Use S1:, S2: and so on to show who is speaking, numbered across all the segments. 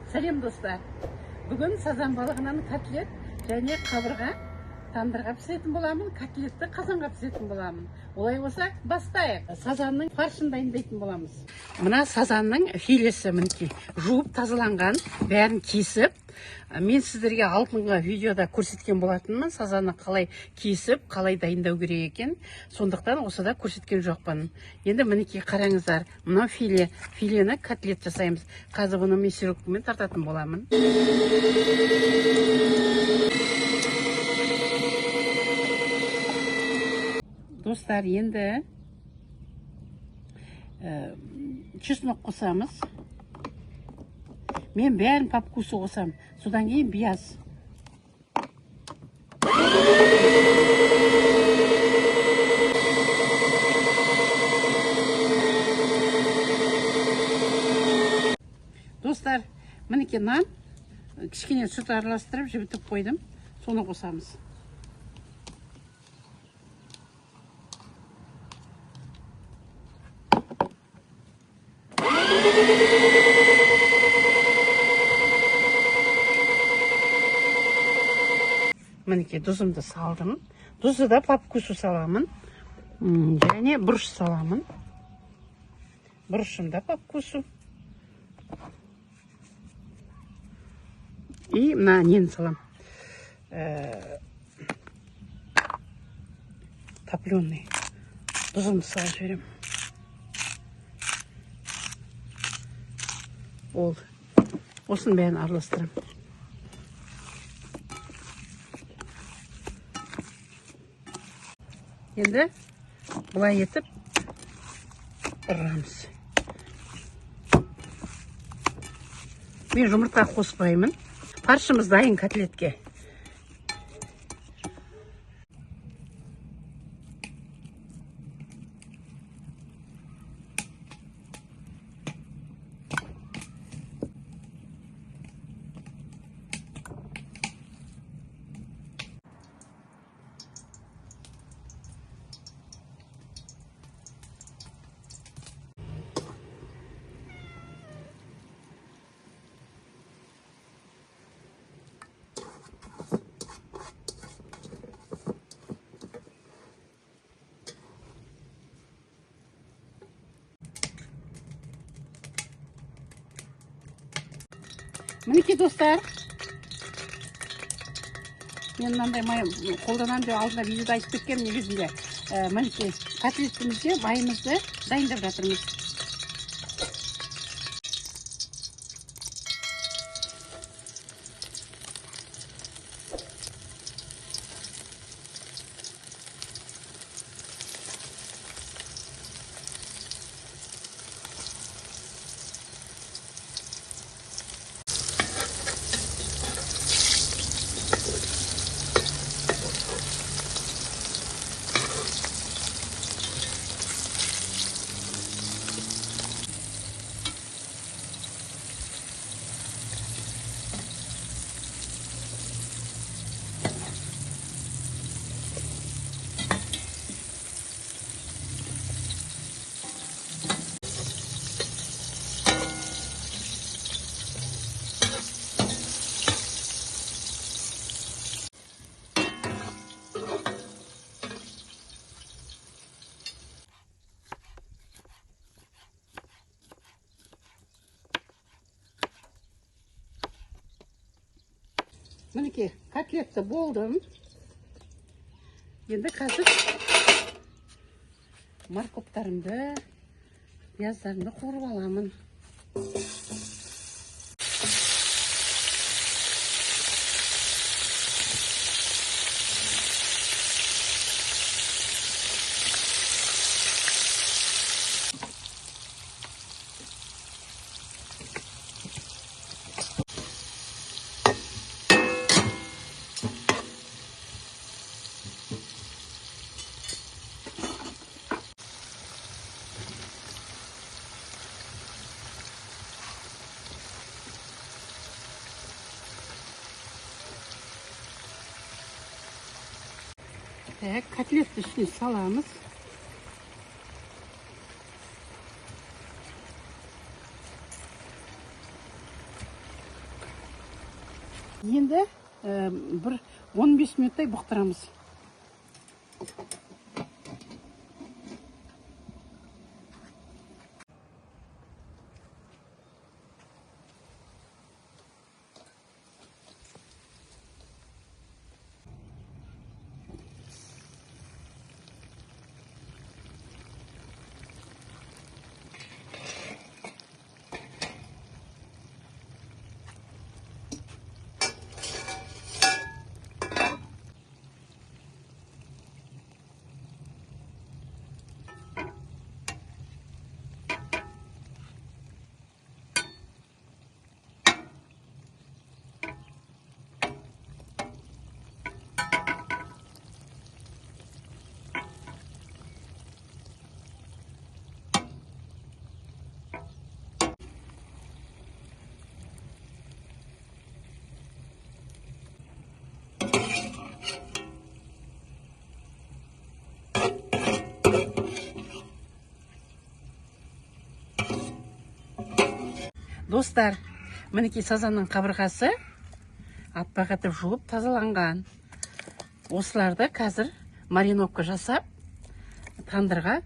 S1: Сәлем достар. Бүгін сазан балығынан котлет және қабырға тандырға пісіретін боламын, котлетті қазанға пісіретін боламын. Олай болса, бастайық. Сазанның фаршын дайындайтын боламыз. Мына сазанның филесі мінекей, жуып тазаланған, бәрін кесіп, мен сіздерге алдыңғы видеода көрсеткен болатынмын, сазаны қалай кесіп, қалай дайындау керек екен. Сондықтан осыда көрсеткен жоқпын. Енді мінекей қараңыздар, мына филені котлет жасаймыз. Қазір бұны мен сүйрекпенмен тартатын боламын. Достар, енді чеснок қосамыз. Мен бәрін по вкусу қосам. Содан кейін бияз. Достар, мінекей нан, кішкене сүт араластырып жібітіп қойдым. Соны қосамыз. Мінекей тұзымды салдым. Тұзды да по вкусу саламын. Және бұрыш саламын. Бұрышым да по вкусу. И мына нені салам. Топленый. Тұзымды салып жіберем. Ол. Осын бәрін араластырам. Енді бұлай етіп ұрамыз. Мен жұмыртқа қоспаймын. Фаршымыз дайын котлетке. Мінекей достар, мен мынандай қолданам деп алдында видеода айтып кеткен негізінде. Мінекей котлетімізге майымызды дайындап жатырмыз. Мінекей, котлетті болдым. Енді қазір морковтарымды, пияздарымды қуырып аламын. Котлетті ішіне саламыз. Енді бір 15 минуттай бұқтырамыз. Достар, мінекей сазанның қабырғасы аппақ етіп жуып тазаланған. Осыларды қазір мариновка жасап, тандырға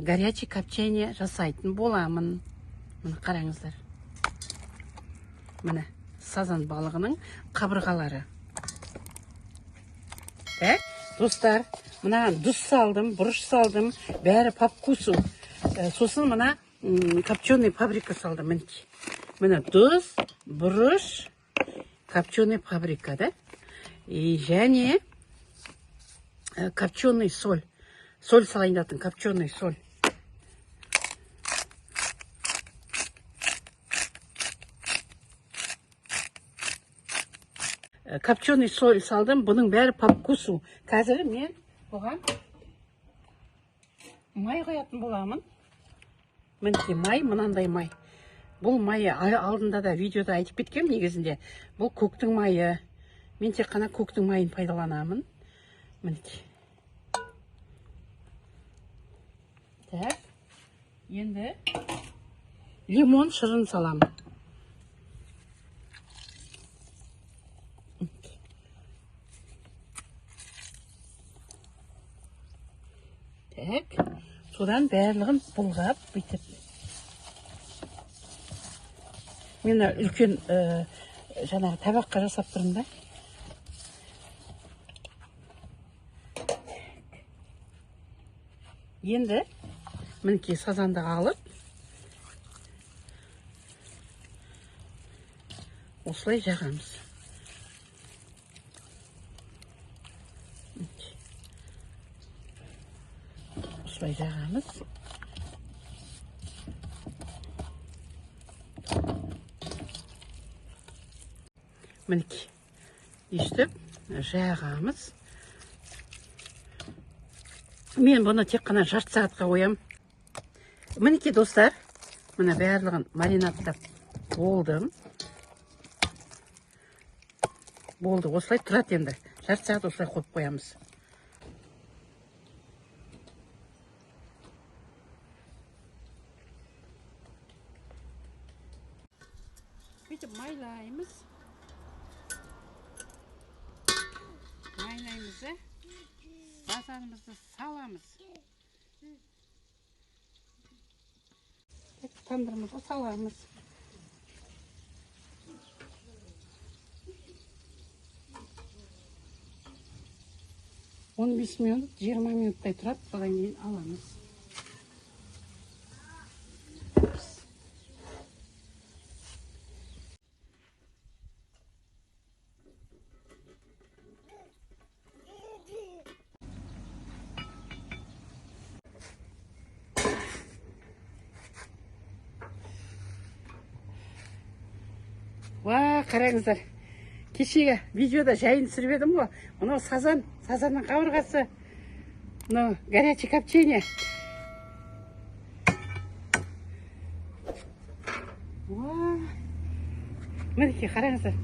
S1: горячий копчение жасайтын боламын. Міне қараңыздар. Міне сазан балығының қабырғалары. Достар, мына дұз салдым, бұрыш салдым, бәрі по вкусу. Сосын мына копченый паприка салдым. Міне дұз, бұрыш, копченый паприка, да? И және копченый соль. Соль салайын датын, копченый соль. Копченый соль салдым, бұның бәрі по вкусу. Қазір мен бұған май қоятын боламын. Мінекей май, мынандай май. Бұл майы алдында да видеода айтып кеткем негізінде. Бұл көктің майы. Мен тек қана көктің майын пайдаланамын. Мінекей. Так. Енді лимон шырын саламын. Так. Содан бәрлігін бұлғап бүйтіп. Мен үлкен жаңағы табаққа жасап тұрмын да. Енді мінекей сазанды алып, осылай жағамыз. Осылай жағамыз. Мінекей, естіп, жағамыз. Мен бұны тек қана жарты сағатқа қоям. Мінекей достар, мына барлығын маринадтап болдым. Болды, осылай тұрады енді. Жарты сағат осылай қойып қоямыз. Бүйтіп майлаймыз. Майлаймызды, сазанымызды саламыз. Тандырымызды саламыз. Он 15 минут, 20 минуттай тұрады, содан кейін аламыз. Ва, қараңыздар. Кешегі видеода жайын түсіріп едім ғой. Мынау сазанның қабырғасы. Мынау горячий копчение. Ва! Мінекей, қараңыздар.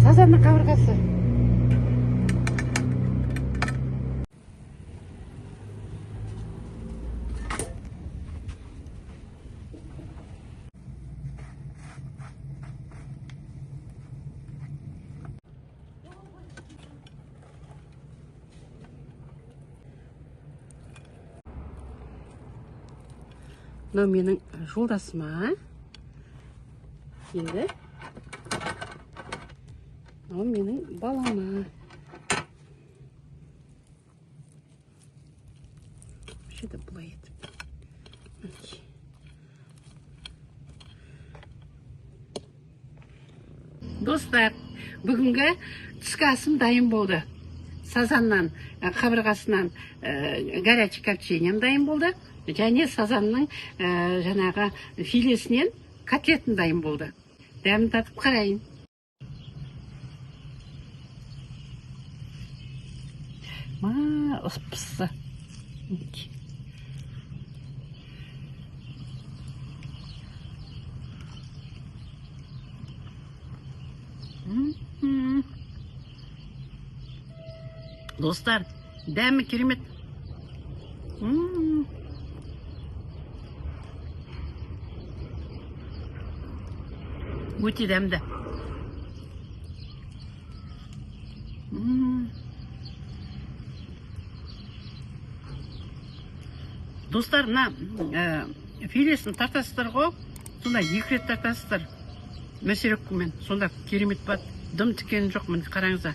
S1: Сазанның қабырғасы. мынау менің жолдасыма. Енді мынау менің балама. Шеді бұлай етіп. Достар, бүгінгі түскі асым дайын болды. Сазаннан, қабырғасынан горячий копчением дайын болды. Және сазанның жаңағы филесінен котлетін дайын болды. Дәмін татып қарайын. Пыссы. Достар, дәмі керемет. Өте дәмді. Достар, мына филесін тартасыздар ғой, сонда 2 рет тартасыздар. Мүсіреккімен, сонда керемет бат. Дым тікені жоқ, міне қараңыздар.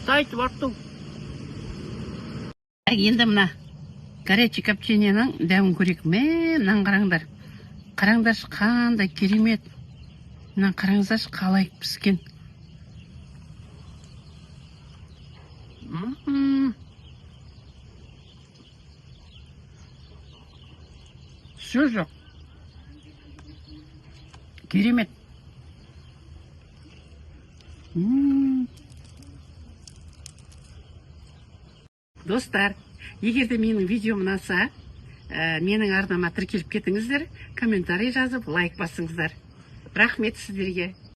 S1: Тайтып арту. Енді мына горячий копчениенің дәмін көрек. Мынан қараңдар. Қараңдаршы, қандай керемет. Мынан қараңыздаршы, қалай піскен. Сөз жоқ. Керемет. Достар, егерде менің видеом ұнаса, менің арнама тіркеліп кетіңіздер, комментарий жазып, лайк басыңыздар. Рахмет сіздерге.